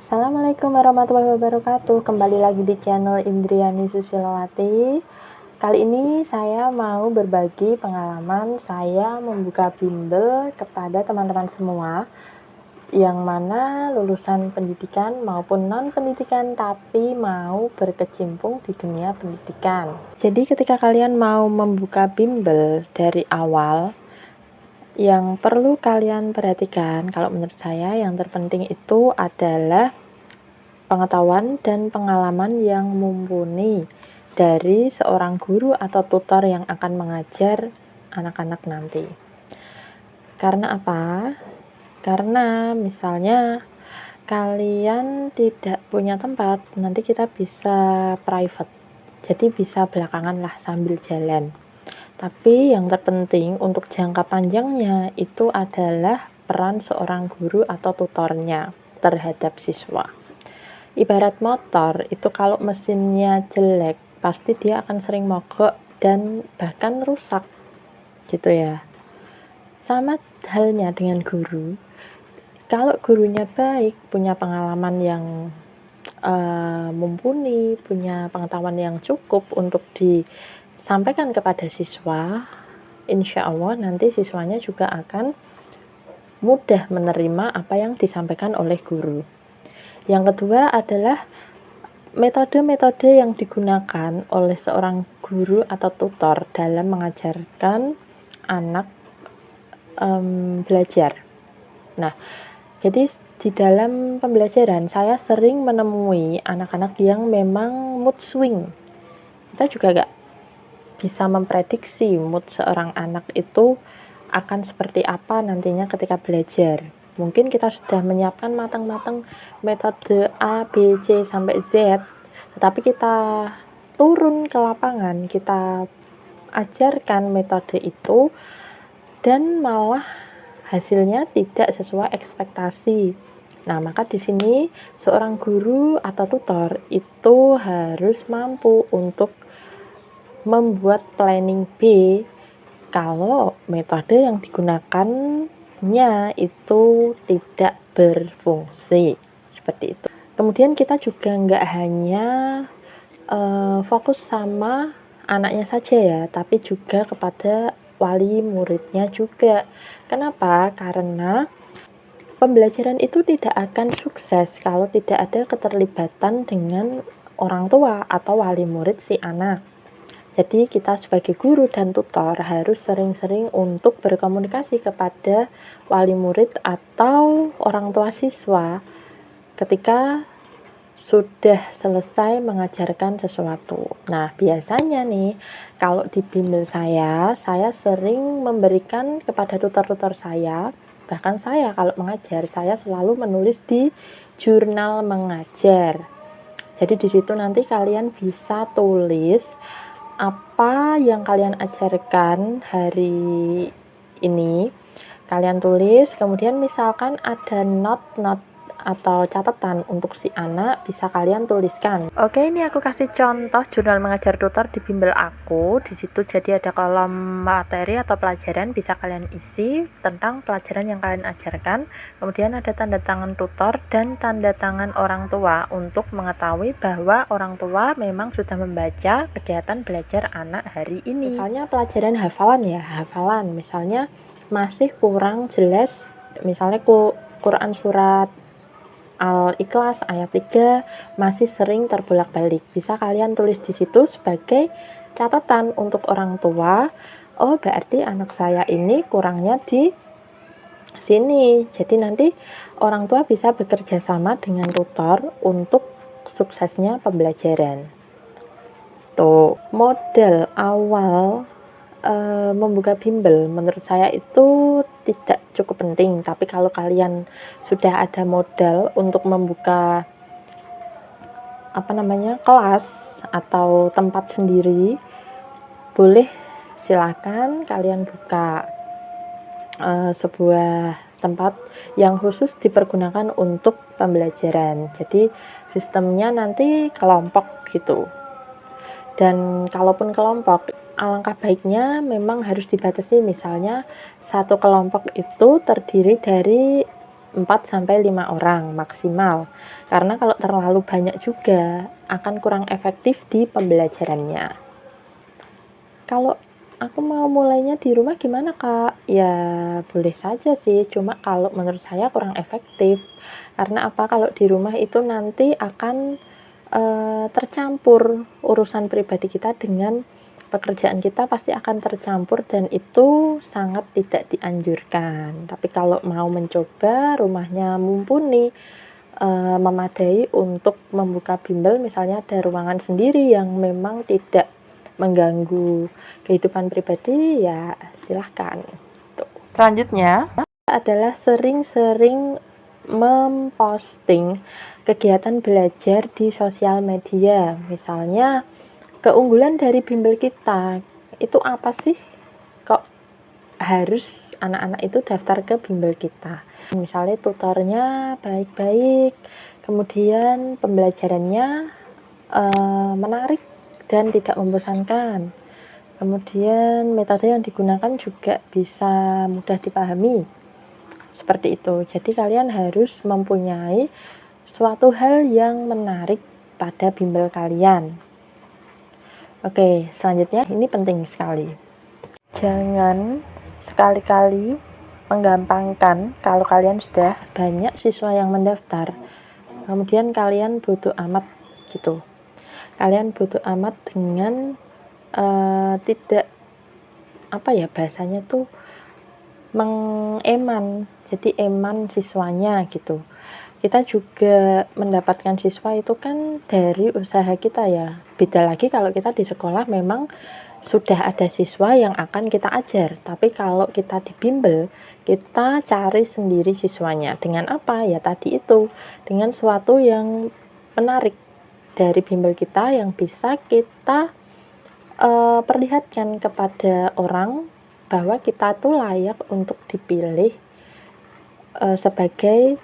Assalamualaikum warahmatullahi wabarakatuh. Kembali lagi di channel Indriani Susilowati. Kali ini saya mau berbagi pengalaman saya membuka bimbel kepada teman-teman semua yang mana lulusan pendidikan maupun non-pendidikan tapi mau berkecimpung di dunia pendidikan. Jadi ketika kalian mau membuka bimbel dari awal, yang perlu kalian perhatikan kalau menurut saya yang terpenting itu adalah pengetahuan dan pengalaman yang mumpuni dari seorang guru atau tutor yang akan mengajar anak-anak nanti. Karena apa? Karena misalnya kalian tidak punya tempat, nanti kita bisa private. Jadi bisa belakangan lah sambil jalan. Tapi yang terpenting untuk jangka panjangnya itu adalah peran seorang guru atau tutornya terhadap siswa. Ibarat motor, itu kalau mesinnya jelek, pasti dia akan sering mogok dan bahkan rusak, gitu ya. Sama halnya dengan guru. Kalau gurunya baik, punya pengalaman yang mumpuni, punya pengetahuan yang cukup untuk disampaikan kepada siswa, insya Allah nanti siswanya juga akan mudah menerima apa yang disampaikan oleh guru. Yang kedua adalah metode-metode yang digunakan oleh seorang guru atau tutor dalam mengajarkan anak belajar. Nah, jadi di dalam pembelajaran saya sering menemui anak-anak yang memang mood swing. Kita juga gak bisa memprediksi mood seorang anak itu akan seperti apa nantinya ketika belajar. Mungkin kita sudah menyiapkan matang-matang metode A, B, C, sampai Z, tetapi kita turun ke lapangan, kita ajarkan metode itu, dan malah hasilnya tidak sesuai ekspektasi. Nah, maka di sini seorang guru atau tutor itu harus mampu untuk membuat planning B kalau metode yang digunakannya itu tidak berfungsi, seperti itu. Kemudian kita juga nggak hanya fokus sama anaknya saja ya, tapi juga kepada wali muridnya juga. Kenapa? Karena pembelajaran itu tidak akan sukses kalau tidak ada keterlibatan dengan orang tua atau wali murid si anak. Jadi kita sebagai guru dan tutor harus sering-sering untuk berkomunikasi kepada wali murid atau orang tua siswa ketika sudah selesai mengajarkan sesuatu. Nah, biasanya nih, kalau di bimbel saya sering memberikan kepada tutor-tutor saya, bahkan saya kalau mengajar, saya selalu menulis di jurnal mengajar. Jadi di situ nanti kalian bisa tulis apa yang kalian ajarkan hari ini, kalian tulis, kemudian misalkan ada not atau catatan untuk si anak, bisa kalian tuliskan. Oke, ini aku kasih contoh jurnal mengajar tutor di bimbel aku. Di situ jadi ada kolom materi atau pelajaran, bisa kalian isi tentang pelajaran yang kalian ajarkan. Kemudian ada tanda tangan tutor dan tanda tangan orang tua untuk mengetahui bahwa orang tua memang sudah membaca kegiatan belajar anak hari ini. Misalnya pelajaran hafalan ya, hafalan misalnya masih kurang jelas, misalnya Quran surat Al-Ikhlas ayat 3 masih sering terbolak-balik. Bisa kalian tulis di situ sebagai catatan untuk orang tua. Oh, berarti anak saya ini kurangnya di sini. Jadi nanti orang tua bisa bekerja sama dengan tutor untuk suksesnya pembelajaran. Tuh, modal awal membuka bimbel menurut saya itu tidak cukup penting, tapi kalau kalian sudah ada modal untuk membuka kelas atau tempat sendiri, boleh silakan kalian buka sebuah tempat yang khusus dipergunakan untuk pembelajaran. Jadi sistemnya nanti kelompok gitu. Dan kalaupun kelompok, alangkah baiknya memang harus dibatasi, misalnya satu kelompok itu terdiri dari 4-5 orang maksimal. Karena kalau terlalu banyak juga akan kurang efektif di pembelajarannya. Kalau aku mau mulainya di rumah gimana, Kak? Ya boleh saja sih, cuma kalau menurut saya kurang efektif. Karena apa? Kalau di rumah itu nanti akan tercampur urusan pribadi kita dengan pekerjaan kita, pasti akan tercampur dan itu sangat tidak dianjurkan. Tapi kalau mau mencoba rumahnya mumpuni, memadai untuk membuka bimbel, misalnya ada ruangan sendiri yang memang tidak mengganggu kehidupan pribadi, ya silahkan. Selanjutnya adalah sering-sering memposting kegiatan belajar di sosial media. Misalnya, keunggulan dari bimbel kita itu apa sih? Kok harus anak-anak itu daftar ke bimbel kita? Misalnya tutornya baik-baik, kemudian pembelajarannya menarik dan tidak membosankan. Kemudian metode yang digunakan juga bisa mudah dipahami. Seperti itu. Jadi kalian harus mempunyai suatu hal yang menarik pada bimbel kalian. Oke, selanjutnya ini penting sekali. Jangan sekali-kali menggampangkan kalau kalian sudah banyak siswa yang mendaftar. Kemudian kalian bodo amat gitu. Kalian bodo amat dengan tidak apa ya bahasanya tuh mengeman, jadi eman siswanya gitu. Kita juga mendapatkan siswa itu kan dari usaha kita ya. Beda lagi kalau kita di sekolah memang sudah ada siswa yang akan kita ajar. Tapi kalau kita di bimbel, kita cari sendiri siswanya. Dengan apa? Ya tadi itu, dengan suatu yang menarik dari bimbel kita yang bisa kita perlihatkan kepada orang bahwa kita tuh layak untuk dipilih sebagai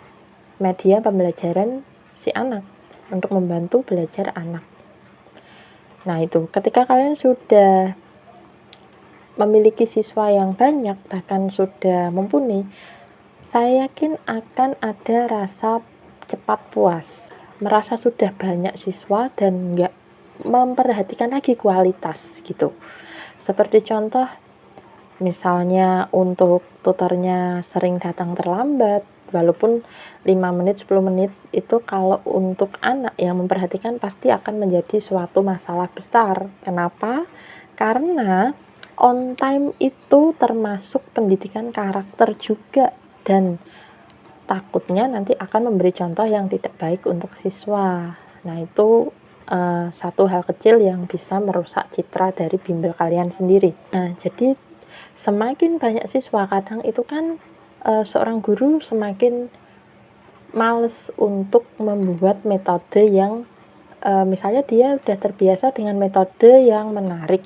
media pembelajaran si anak, untuk membantu belajar anak. Nah itu, ketika kalian sudah memiliki siswa yang banyak, bahkan sudah mumpuni, saya yakin akan ada rasa cepat puas, merasa sudah banyak siswa dan nggak memperhatikan lagi kualitas gitu. Seperti contoh, misalnya untuk tutornya sering datang terlambat, walaupun 5 menit, 10 menit, itu kalau untuk anak yang memperhatikan pasti akan menjadi suatu masalah besar. Kenapa? Karena on time itu termasuk pendidikan karakter juga, dan takutnya nanti akan memberi contoh yang tidak baik untuk siswa. Nah itu satu hal kecil yang bisa merusak citra dari bimbel kalian sendiri. Nah jadi semakin banyak siswa, kadang itu kan seorang guru semakin males untuk membuat metode yang misalnya dia udah terbiasa dengan metode yang menarik.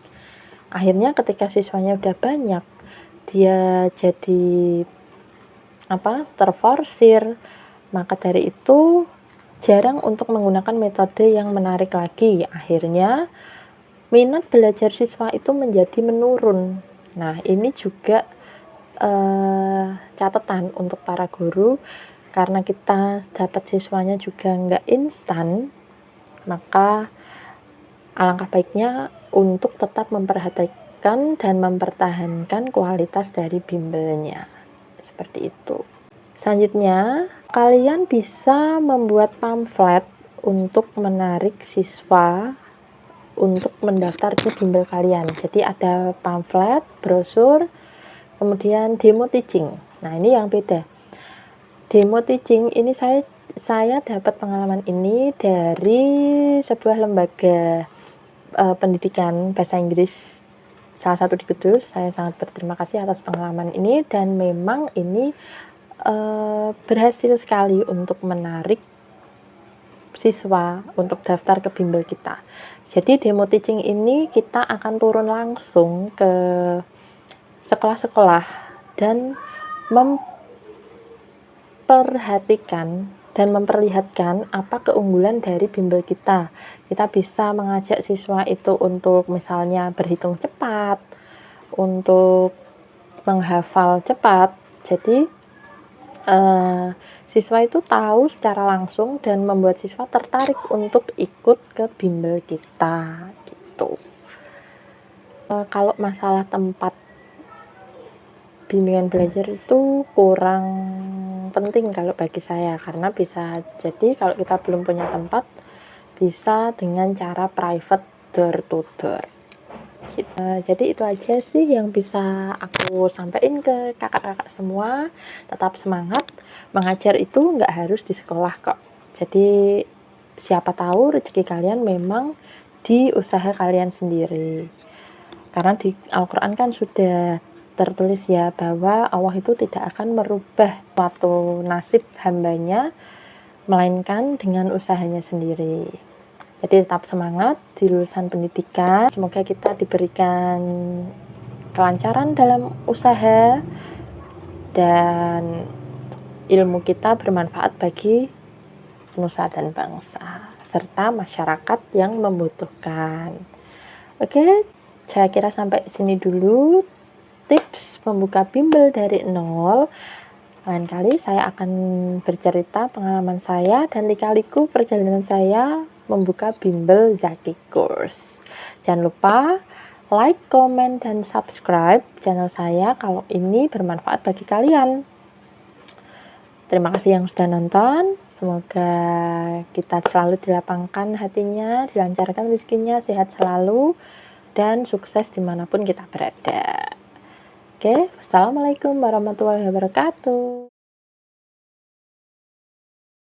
Akhirnya ketika siswanya udah banyak, dia jadi terforsir. Maka dari itu jarang untuk menggunakan metode yang menarik lagi. Akhirnya minat belajar siswa itu menjadi menurun. Nah, ini juga catatan untuk para guru, karena kita dapat siswanya juga nggak instan, maka alangkah baiknya untuk tetap memperhatikan dan mempertahankan kualitas dari bimbelnya. Seperti itu. Selanjutnya, kalian bisa membuat pamflet untuk menarik siswa untuk mendaftar ke bimbel kalian. Jadi ada pamflet, brosur, kemudian demo teaching. Nah, ini yang beda. Demo teaching ini saya dapat pengalaman ini dari sebuah lembaga pendidikan bahasa Inggris, salah satu di Kudus. Saya sangat berterima kasih atas pengalaman ini, dan memang ini berhasil sekali untuk menarik siswa untuk daftar ke bimbel kita. Jadi demo teaching ini kita akan turun langsung ke sekolah-sekolah dan memperhatikan dan memperlihatkan apa keunggulan dari bimbel kita. Kita bisa mengajak siswa itu untuk misalnya berhitung cepat, untuk menghafal cepat. Jadi siswa itu tahu secara langsung dan membuat siswa tertarik untuk ikut ke bimbel kita, gitu. Kalau masalah tempat bimbingan belajar itu kurang penting kalau bagi saya, karena bisa jadi kalau kita belum punya tempat, bisa dengan cara private door to door. Jadi itu aja sih yang bisa aku sampaikan ke kakak-kakak semua. Tetap semangat, mengajar itu nggak harus di sekolah kok. Jadi siapa tahu rezeki kalian memang di usaha kalian sendiri. Karena di Al-Quran kan sudah tertulis ya bahwa Allah itu tidak akan merubah suatu nasib hambanya, melainkan dengan usahanya sendiri. Jadi tetap semangat di lulusan pendidikan. Semoga kita diberikan kelancaran dalam usaha dan ilmu kita bermanfaat bagi nusa dan bangsa serta masyarakat yang membutuhkan. Oke, saya kira sampai sini dulu tips membuka bimbel dari nol. Lain kali saya akan bercerita pengalaman saya dan lika-liku perjalanan saya membuka bimbel Zaki Course. Jangan lupa like, comment, dan subscribe channel saya kalau ini bermanfaat bagi kalian. Terima kasih yang sudah nonton. Semoga kita selalu dilapangkan hatinya, dilancarkan rezekinya, sehat selalu, dan sukses dimanapun kita berada. Oke, wassalamualaikum warahmatullahi wabarakatuh.